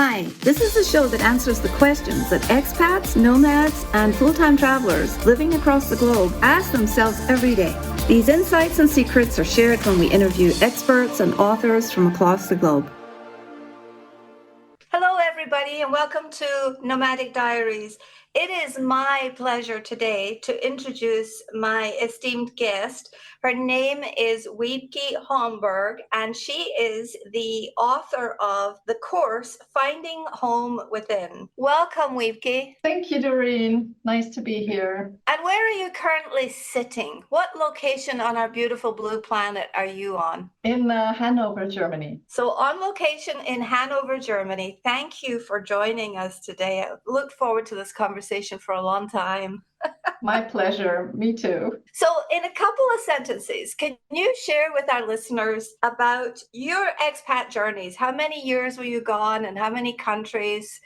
Hi, this is the show that answers the questions that expats, nomads, and full-time travelers living across the globe ask themselves every day. These insights and secrets are shared when we interview experts and authors from across the globe. Hello, everybody, and welcome to Nomadic Diaries. It is my pleasure today to introduce my esteemed guest. Her name is Wiebke Homburg, and she is the author of the course, Finding Home Within. Welcome, Wiebke. Thank you, Doreen. Nice to be here. And where are you currently sitting? What location on our beautiful blue planet are you on? In Hanover, Germany. So on location in Hanover, Germany. Thank you for joining us today. I look forward to this conversation for a long time. My pleasure. Me too. So in a couple of sentences, can you share with our listeners about your expat journeys? How many years were you gone and how many countries?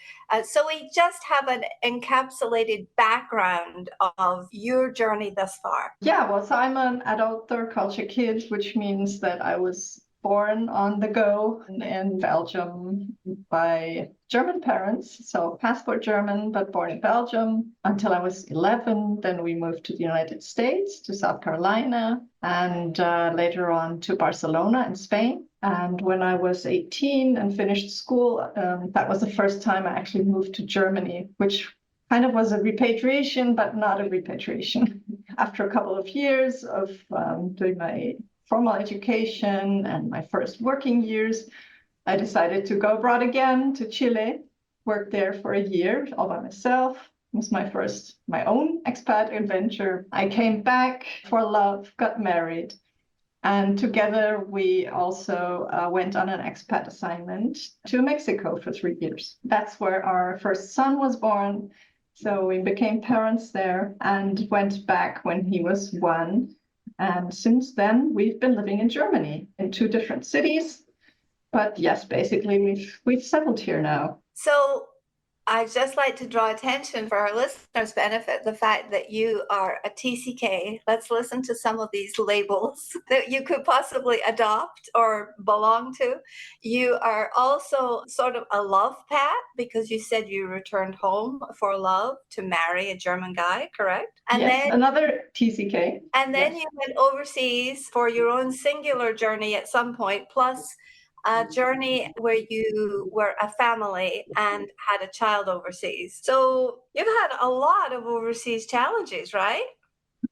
So we just have an encapsulated background of your journey thus far. Yeah, well, so I'm an adult third culture kid, which means that I was born on the go in Belgium by German parents, so passport German, but born in Belgium until I was 11. Then we moved to the United States, to South Carolina, and later on to Barcelona in Spain. And when I was 18 and finished school, that was the first time I actually moved to Germany, which kind of was a repatriation, but not a repatriation. After a couple of years of doing my formal education and my first working years, I decided to go abroad again to Chile, worked there for a year all by myself. It was my own expat adventure. I came back for love, got married, and together we also went on an expat assignment to Mexico for 3 years. That's where our first son was born. So we became parents there and went back when he was 1. And since then, we've been living in Germany in 2 different cities. But yes, basically, we've settled here now. So I'd just like to draw attention for our listeners' benefit, the fact that you are a TCK. Let's listen to some of these labels that you could possibly adopt or belong to. You are also sort of a love pat because you said you returned home for love to marry a German guy, correct? And yes, then another TCK. And then you went overseas for your own singular journey at some point, plus a journey where you were a family and had a child overseas. So you've had a lot of overseas challenges, right?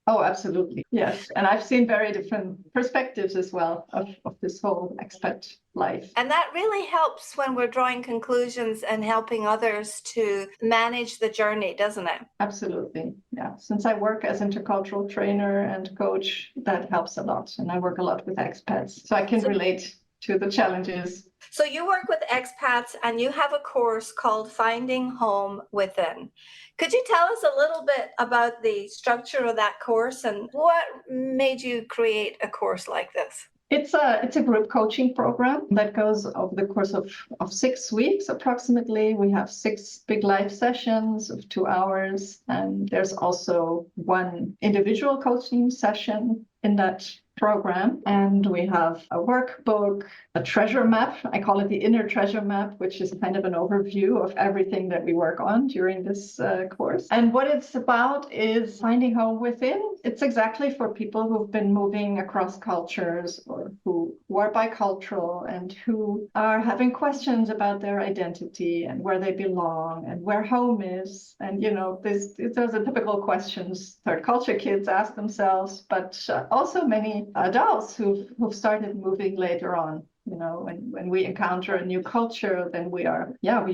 Oh, absolutely. Yes. And I've seen very different perspectives as well of this whole expat life. And that really helps when we're drawing conclusions and helping others to manage the journey, doesn't it? Absolutely. Yeah. Since I work as intercultural trainer and coach, that helps a lot. And I work a lot with expats, so I can relate to the challenges. So you work with expats and you have a course called Finding Home Within. Could you tell us a little bit about the structure of that course and what made you create a course like this? It's a group coaching program that goes over the course of 6 weeks approximately. We have 6 big live sessions of 2 hours, and there's also 1 individual coaching session in that program. And we have a workbook, a treasure map. I call it the inner treasure map, which is kind of an overview of everything that we work on during this course. And what it's about is finding home within. It's exactly for people who've been moving across cultures or who are bicultural and who are having questions about their identity and where they belong and where home is. And, you know, those are typical questions third culture kids ask themselves, but also many adults who've started moving later on. You know, when we encounter a new culture, then we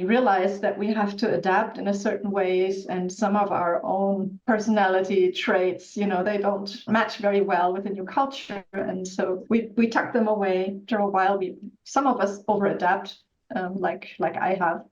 realize that we have to adapt in a certain ways, and some of our own personality traits, you know, they don't match very well with the new culture, and so we tuck them away. After a while, some of us over-adapt, like I have.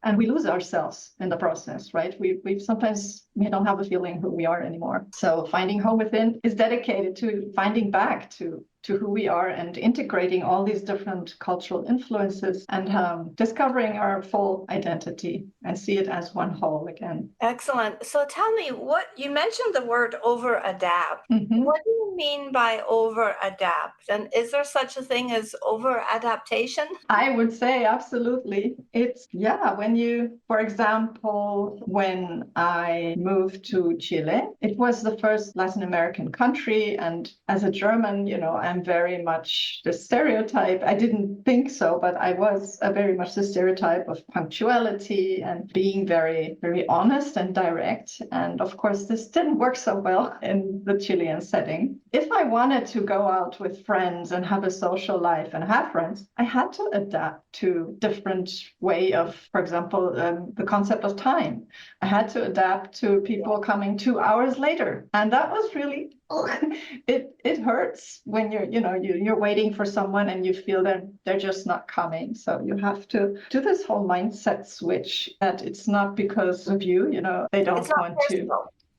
And we lose ourselves in the process, right? We sometimes don't have a feeling who we are anymore. So Finding Home Within is dedicated to finding back to to who we are and integrating all these different cultural influences and discovering our full identity and see it as one whole again. Excellent. So tell me, what you mentioned the word over adapt. Mm-hmm. What do you mean by over adapt? And is there such a thing as over adaptation? I would say absolutely. It's, when you, for example, when I moved to Chile, it was the first Latin American country. And as a German, I'm very much the stereotype. I didn't think so, but I was very much the stereotype of punctuality and being very, very honest and direct. And of course, this didn't work so well in the Chilean setting. If I wanted to go out with friends and have a social life and have friends, I had to adapt to different way of, for example, the concept of time. I had to adapt to people coming 2 hours later. And that was really, it hurts when you're waiting for someone and you feel that they're just not coming. So you have to do this whole mindset switch that it's not because of you, they don't want to.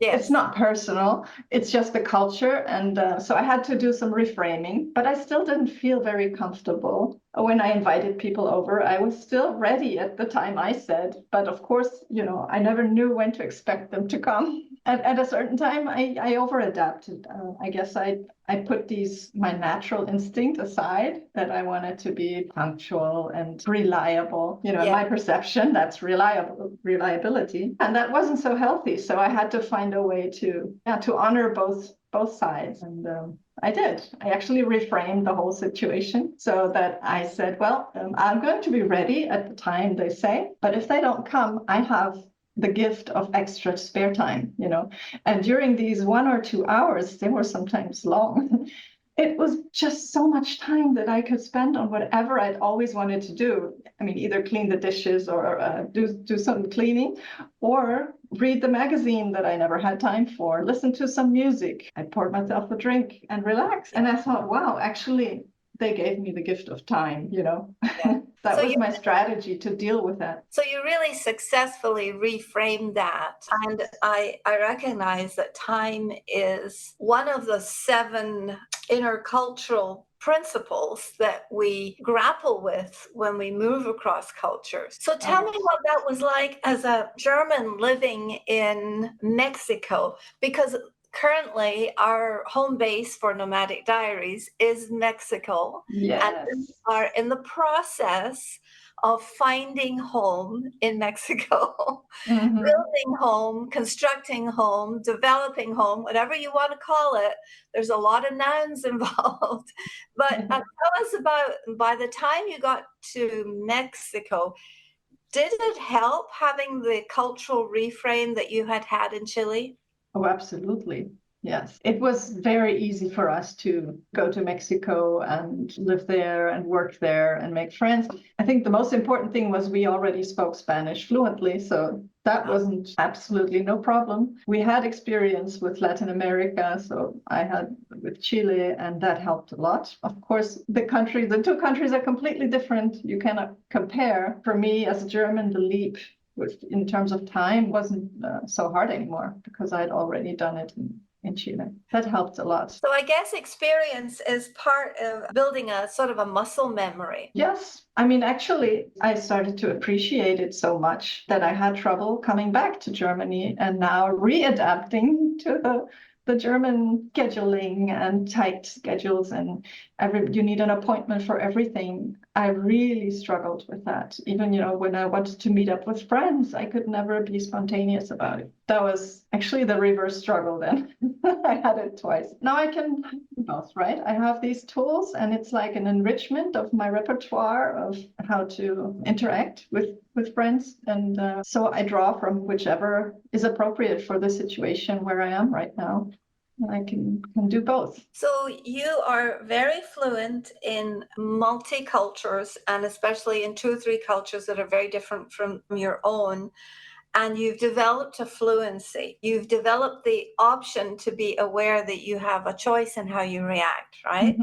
Yes. It's not personal. It's just the culture. And so I had to do some reframing, but I still didn't feel very comfortable. When I invited people over, I was still ready at the time I said. But of course, I never knew when to expect them to come. At a certain time, I over-adapted. I guess I put my natural instinct aside that I wanted to be punctual and reliable. In my perception, that's reliability. And that wasn't so healthy. So I had to find a way to honor both sides. And I did. I actually reframed the whole situation so that I said, well, I'm going to be ready at the time they say, but if they don't come, I have the gift of extra spare time, and during these 1 or 2 hours, they were sometimes long. It was just so much time that I could spend on whatever I'd always wanted to do. I mean, either clean the dishes or do some cleaning or read the magazine that I never had time for, listen to some music. I poured myself a drink and relaxed. And I thought, wow, actually, they gave me the gift of time, Yeah. That was my strategy to deal with that. So you really successfully reframed that. And I recognize that time is one of the 7 intercultural principles that we grapple with when we move across cultures. So tell me what that was like as a German living in Mexico, because currently our home base for Nomadic Diaries is Mexico. Yes. And we are in the process of finding home in Mexico, building home, constructing home, developing home, whatever you want to call it. There's a lot of nouns involved. But tell us about, by the time you got to Mexico, did it help having the cultural reframe that you had in Chile? Oh, absolutely. Yes. It was very easy for us to go to Mexico and live there and work there and make friends. I think the most important thing was we already spoke Spanish fluently, so that wasn't absolutely no problem. We had experience with Latin America, so I had with Chile, and that helped a lot. Of course, the 2 countries are completely different. You cannot compare. For me, as a German, the leap in terms of time wasn't so hard anymore because I had already done it in Chile. That helped a lot. So I guess experience is part of building a sort of a muscle memory. Yes. I mean, actually, I started to appreciate it so much that I had trouble coming back to Germany and now readapting to the German scheduling and tight schedules, and you need an appointment for everything. I really struggled with that. Even, when I wanted to meet up with friends, I could never be spontaneous about it. That was actually the reverse struggle then. I had it twice. Now I can do both, right? I have these tools and it's like an enrichment of my repertoire of how to interact with friends. And so I draw from whichever is appropriate for the situation where I am right now. I can do both. So you are very fluent in multicultures, and especially in 2 or 3 cultures that are very different from your own. And you've developed a fluency. You've developed the option to be aware that you have a choice in how you react, right?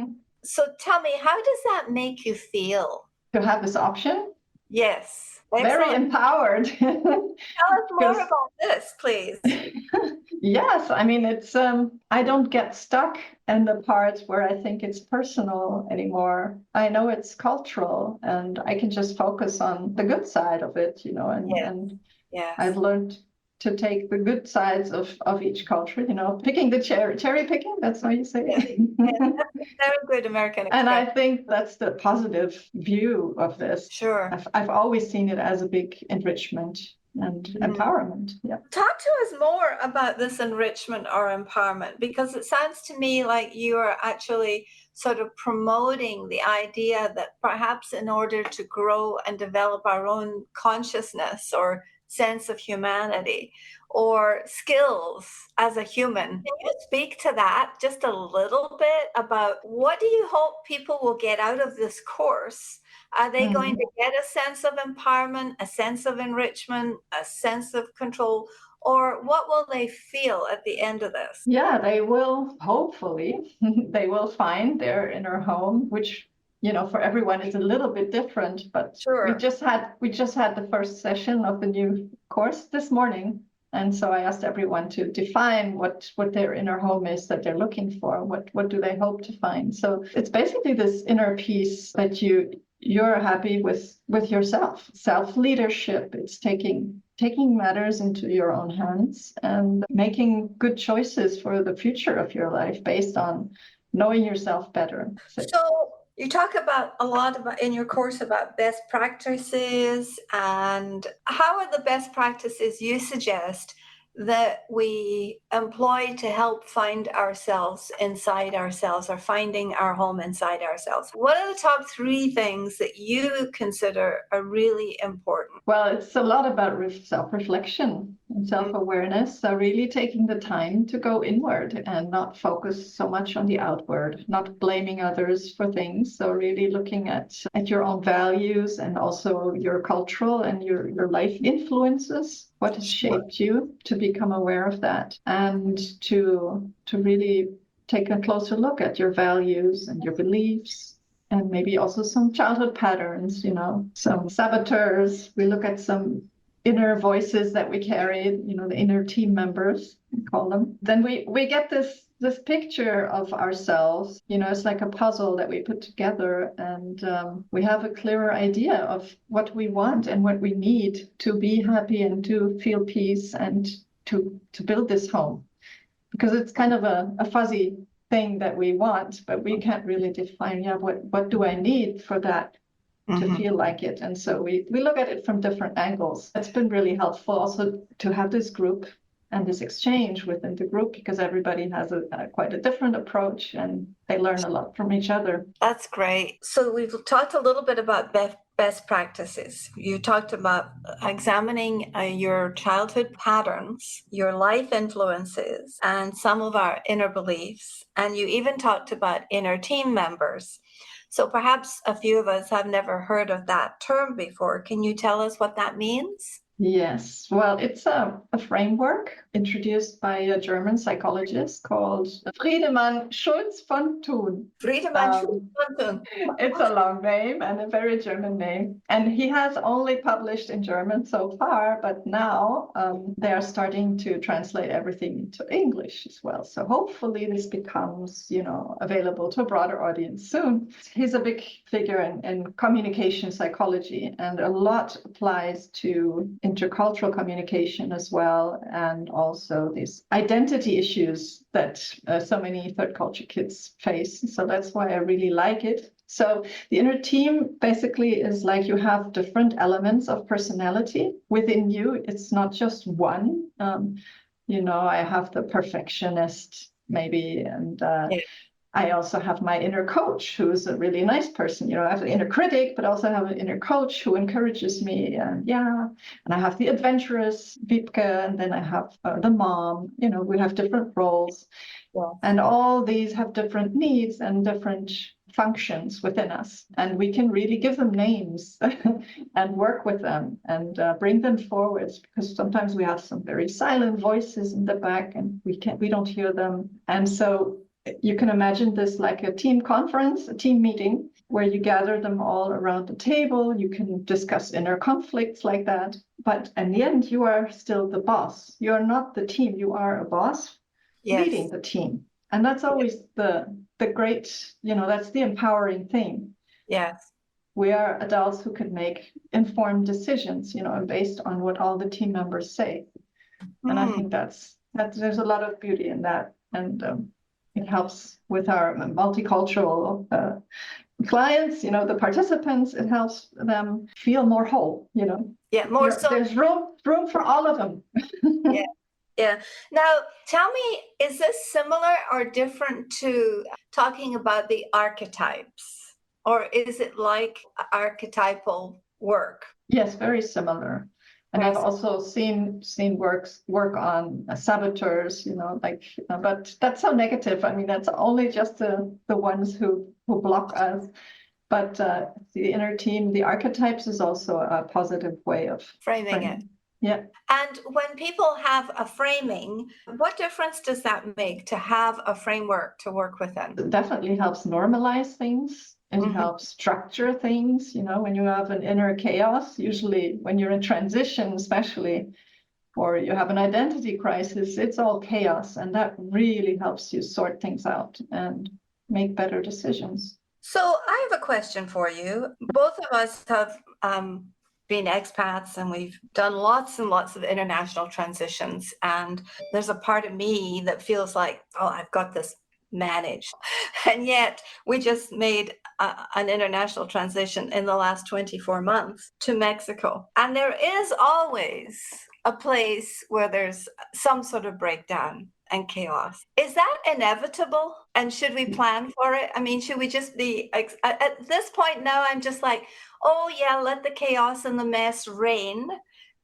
So tell me, how does that make you feel? To have this option? Yes. very Excellent. empowered. Tell us more 'Cause- about this, please. Yes, I mean, it's I don't get stuck in the parts where I think it's personal anymore. I know it's cultural and I can just focus on the good side of it, Yes, and yes. I've learned to take the good sides of each culture, picking the cherry picking, that's how you say it. Yeah, very good American And I expression. think that's the positive view of this. Sure. I've always seen it as a big enrichment and empowerment. Yeah. Talk to us more about this enrichment or empowerment, because it sounds to me like you are actually sort of promoting the idea that perhaps in order to grow and develop our own consciousness or sense of humanity or skills as a human, can you speak to that just a little bit about what do you hope people will get out of this course? Are they going to get a sense of empowerment, a sense of enrichment, a sense of control, or what will they feel at the end of this? Yeah, they will, hopefully, they will find their inner home, which, for everyone is a little bit different, but Sure. we just had the first session of the new course this morning. And so I asked everyone to define what their inner home is that they're looking for. What do they hope to find? So it's basically this inner peace that you're happy with yourself. Self-leadership, it's taking matters into your own hands and making good choices for the future of your life based on knowing yourself better. So you talk about a lot about in your course about best practices, and how are the best practices you suggest that we employ to help find ourselves inside ourselves, or finding our home inside ourselves? What are the top 3 things that you consider are really important? Well, it's a lot about self-reflection and self-awareness. So really taking the time to go inward and not focus so much on the outward, not blaming others for things. So really looking at your own values and also your cultural and your life influences. What has shaped you, to become aware of that, and to really take a closer look at your values and your beliefs, and maybe also some childhood patterns, some saboteurs. We look at some inner voices that we carry, the inner team members, we call them. Then we get this picture of ourselves, it's like a puzzle that we put together, and we have a clearer idea of what we want and what we need to be happy and to feel peace and to build this home. Because it's kind of a fuzzy thing that we want, but we can't really define, what do I need for that to feel like it? And so we look at it from different angles. It's been really helpful also to have this group and this exchange within the group, because everybody has quite a different approach and they learn a lot from each other. That's great. So we've talked a little bit about best practices. You talked about examining your childhood patterns, your life influences, and some of our inner beliefs. And you even talked about inner team members. So perhaps a few of us have never heard of that term before. Can you tell us what that means? Yes, well, it's a framework introduced by a German psychologist called Friedemann Schulz von Thun. Friedemann Schulz von Thun. It's a long name and a very German name. And he has only published in German so far, but now they are starting to translate everything into English as well. So hopefully this becomes, available to a broader audience soon. He's a big figure in communication psychology, and a lot applies to intercultural communication as well, and also these identity issues that so many third culture kids face. So that's why I really like it. So the inner team basically is like you have different elements of personality within you. It's not just one. I have the perfectionist maybe, and I also have my inner coach, who's a really nice person. I have the inner critic, but also have an inner coach who encourages me. And I have the adventurous Wiebke, and then I have the mom. We have different roles. Yeah. And all these have different needs and different functions within us. And we can really give them names and work with them and bring them forwards, because sometimes we have some very silent voices in the back and we don't hear them. And so you can imagine this like a team conference, a team meeting, where you gather them all around the table. You can discuss inner conflicts like that. But in the end, you are still the boss. You are not the team. You are a boss leading the team. And that's always the great, that's the empowering thing. Yes. We are adults who can make informed decisions, based on what all the team members say. And I think that's there's a lot of beauty in that. And it helps with our multicultural clients, the participants. It helps them feel more whole, Yeah, more so. There's room for all of them. Yeah. Yeah. Now, tell me, is this similar or different to talking about the archetypes? Or is it like archetypal work? Yes, very similar. And I've also seen work on saboteurs, but that's so negative. I mean, that's only just the ones who block us. But the inner team, the archetypes is also a positive way of framing it. Yeah. And when people have a framing, what difference does that make to have a framework to work within? It definitely helps normalize things. It helps structure things. When you have an inner chaos, usually when you're in transition, especially, or you have an identity crisis, it's all chaos. And that really helps you sort things out and make better decisions. So I have a question for you. Both of us have been expats, and we've done lots and lots of international transitions. And there's a part of me that feels like, oh, I've got this managed. And yet we just made an international transition in the last 24 months to Mexico. And there is always a place where there's some sort of breakdown and chaos. Is that inevitable? And should we plan for it? I mean, should we just be, at this point now, I'm just like, oh yeah, let the chaos and the mess reign,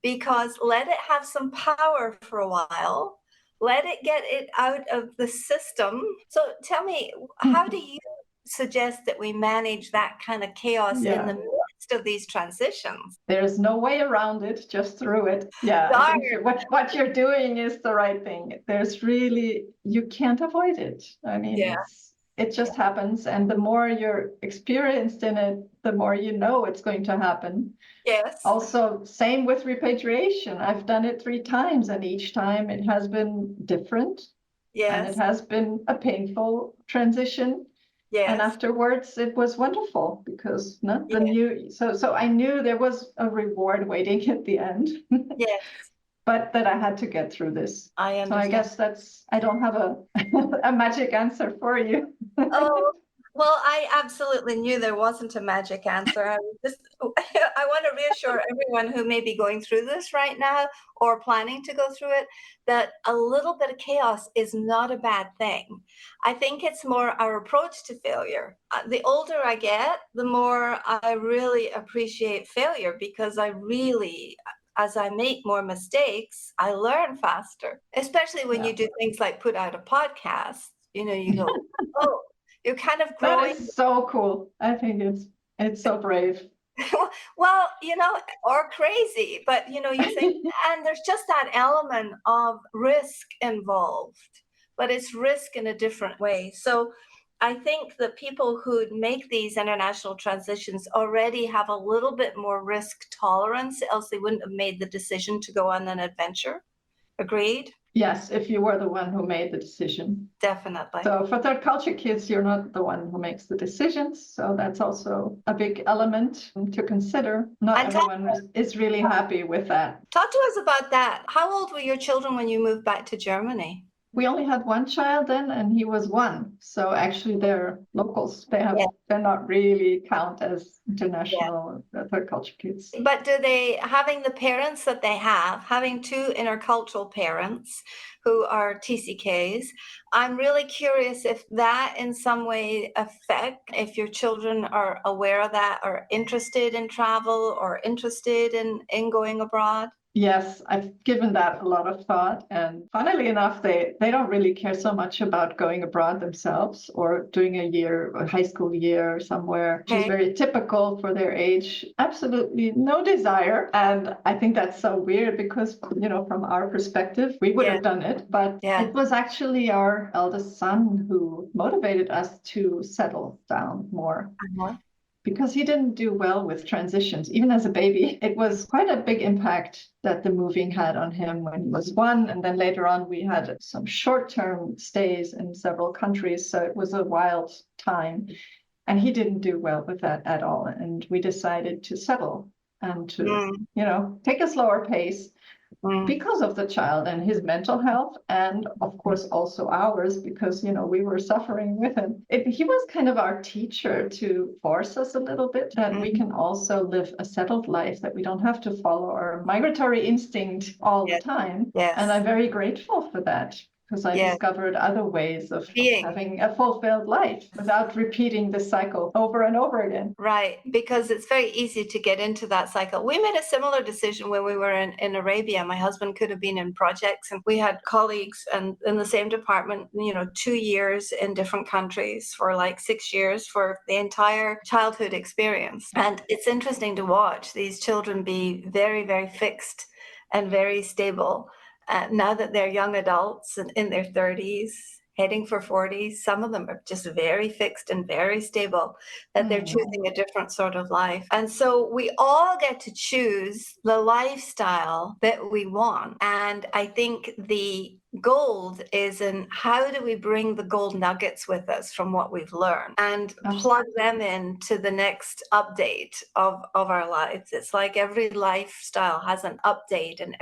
because let it have some power for a while. Let it get it out of the system. So tell me, how do you suggest that we manage that kind of chaos in the midst of these transitions? There's no way around it, just through it. Yeah, I think what you're doing is the right thing. There's really, you can't avoid it. I mean, it just happens. And the more you're experienced in it, the more you know it's going to happen. Yes. Also, same with repatriation. I've done it 3 times, and each time it has been different. Yes. And it has been a painful transition. Yes. And afterwards, it was wonderful because so I knew there was a reward waiting at the end. Yes. But that I had to get through this. I understand. So I guess I don't have a magic answer for you. Oh, well, I absolutely knew there wasn't a magic answer. I want to reassure everyone who may be going through this right now or planning to go through it, that a little bit of chaos is not a bad thing. I think it's more our approach to failure. The older I get, the more I really appreciate failure, because as I make more mistakes, I learn faster, especially when you do things like put out a podcast. You go, oh, you're kind of growing. That is so cool. I think it's so brave. Well, or crazy, but you think, and there's just that element of risk involved, but it's risk in a different way. So I think that people who make these international transitions already have a little bit more risk tolerance, else they wouldn't have made the decision to go on an adventure. Agreed? Yes, if you were the one who made the decision. Definitely. So for third culture kids, you're not the one who makes the decisions. So that's also a big element to consider. Not everyone is really happy with that. Talk to us about that. How old were your children when you moved back to Germany? We only had one child then, and he was 1. So actually they're locals. They're not really count as international third culture kids. But do they, having the parents that they have, having 2 intercultural parents who are TCKs, I'm really curious if that in some way affect, if your children are aware of that, or interested in travel, or interested in going abroad? Yes, I've given that a lot of thought. And funnily enough, they don't really care so much about going abroad themselves or doing a high school year somewhere, which is very typical for their age. Absolutely no desire. And I think that's so weird because, from our perspective, we would have done it. But it was actually our eldest son who motivated us to settle down more. because he didn't do well with transitions, even as a baby. It was quite a big impact that the moving had on him when he was 1. And then later on, we had some short-term stays in several countries. So it was a wild time. And he didn't do well with that at all. And we decided to settle and to, take a slower pace because of the child and his mental health. And of course, also ours, because, we were suffering with him. He was kind of our teacher to force us a little bit that we can also live a settled life, that we don't have to follow our migratory instinct all the time. Yes. And I'm very grateful for that, because I discovered other ways of having a fulfilled life without repeating the cycle over and over again. Right, because it's very easy to get into that cycle. We made a similar decision when we were in Arabia. My husband could have been in projects, and we had colleagues and in the same department, 2 years in different countries for like 6 years for the entire childhood experience. And it's interesting to watch these children be very, very fixed and very stable. Now that they're young adults and in their 30s, heading for 40s, some of them are just very fixed and very stable, that they're choosing a different sort of life. And so we all get to choose the lifestyle that we want. And I think the gold is in how do we bring the gold nuggets with us from what we've learned and plug them into the next update of our lives. It's like every lifestyle has an update, and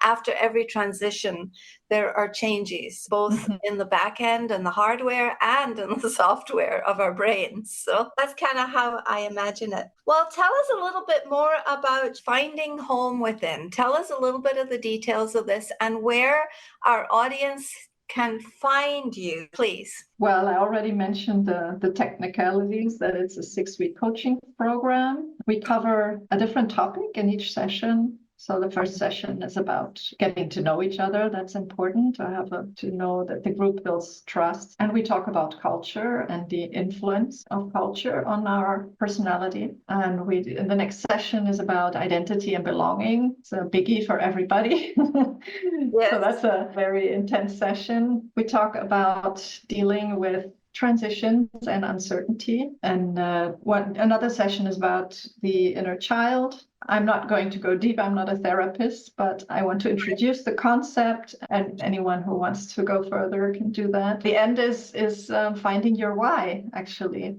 after every transition there are changes both in the back end and the hardware and in the software of our brains. So that's kind of how I imagine it. Well, tell us a little bit more about finding home within. Tell us a little bit of the details of this and where our audience can find you, please. Well, I already mentioned the technicalities, that it's a 6-week coaching program. We cover a different topic in each session. So the first session is about getting to know each other. That's important to know that the group builds trust. And we talk about culture and the influence of culture on our personality. And the next session is about identity and belonging. It's a biggie for everybody. Yes. So that's a very intense session. We talk about dealing with transitions and uncertainty. And another session is about the inner child. I'm not going to go deep. I'm not a therapist, but I want to introduce the concept, and anyone who wants to go further can do that. The end is finding your why, actually,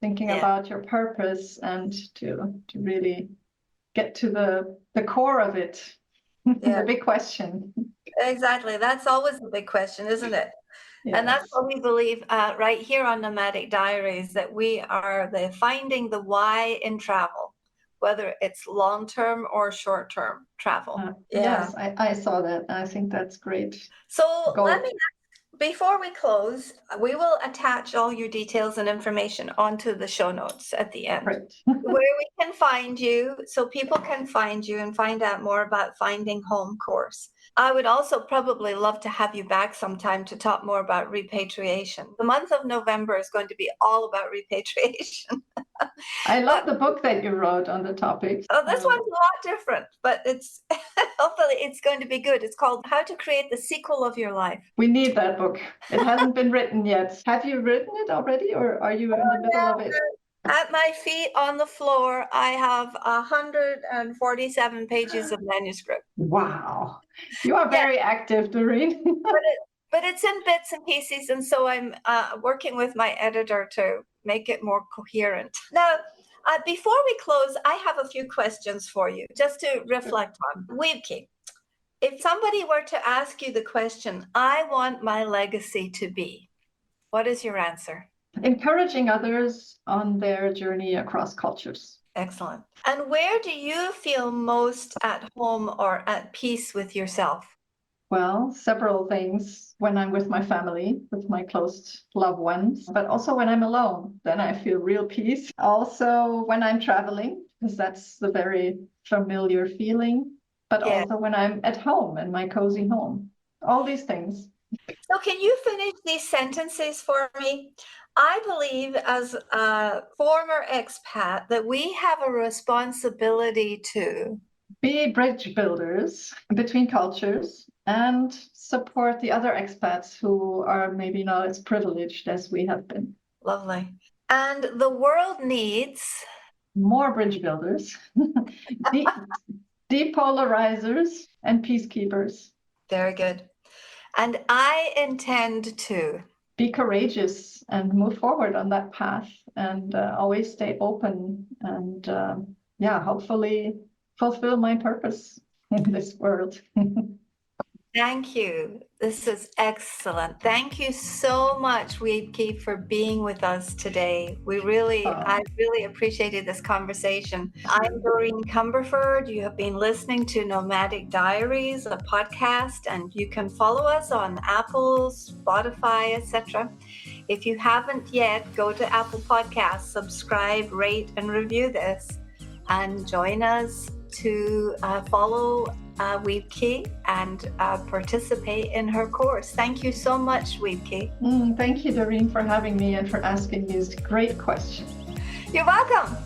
thinking about your purpose and to really get to the core of it. The big question. Exactly. That's always the big question, isn't it? Yes. And that's what we believe right here on Nomadic Diaries, that we are finding the why in travel, whether it's long-term or short-term travel. Yes, I saw that. I think that's great. So let me, before we close, we will attach all your details and information onto the show notes at the end, where we can find you, so people can find you and find out more about Finding Home course. I would also probably love to have you back sometime to talk more about repatriation. The month of November is going to be all about repatriation. I love the book that you wrote on the topic. Oh, this one's a lot different, but it's hopefully it's going to be good. It's called How to Create the Sequel of Your Life. We need that book. It hasn't been written yet. Have you written it already, or are you in the middle of it? At my feet on the floor, I have 147 pages of manuscript. Wow. You are very active, Doreen. But it's in bits and pieces, and so I'm working with my editor to make it more coherent. Now, before we close, I have a few questions for you, just to reflect on. Wiebke, if somebody were to ask you the question, I want my legacy to be, what is your answer? Encouraging others on their journey across cultures. Excellent. And where do you feel most at home or at peace with yourself? Well, several things. When I'm with my family, with my close loved ones, but also when I'm alone, then I feel real peace. Also when I'm traveling, because that's the very familiar feeling, but also when I'm at home in my cozy home. All these things. So can you finish these sentences for me? I believe as a former expat that we have a responsibility to be bridge builders between cultures and support the other expats who are maybe not as privileged as we have been. Lovely. And the world needs more bridge builders, depolarizers, and peacekeepers. Very good. And I intend to be courageous and move forward on that path, and always stay open, and hopefully fulfill my purpose in this world. Thank you. This is excellent. Thank you so much, Wiebke, for being with us today. I really appreciated this conversation. I'm Doreen Cumberford. You have been listening to Nomadic Diaries, a podcast, and you can follow us on Apple, Spotify, etc. If you haven't yet, go to Apple Podcasts, subscribe, rate, and review this, and join us to follow Wiebke and participate in her course. Thank you so much, Wiebke. Thank you, Doreen, for having me and for asking these great questions. You're welcome.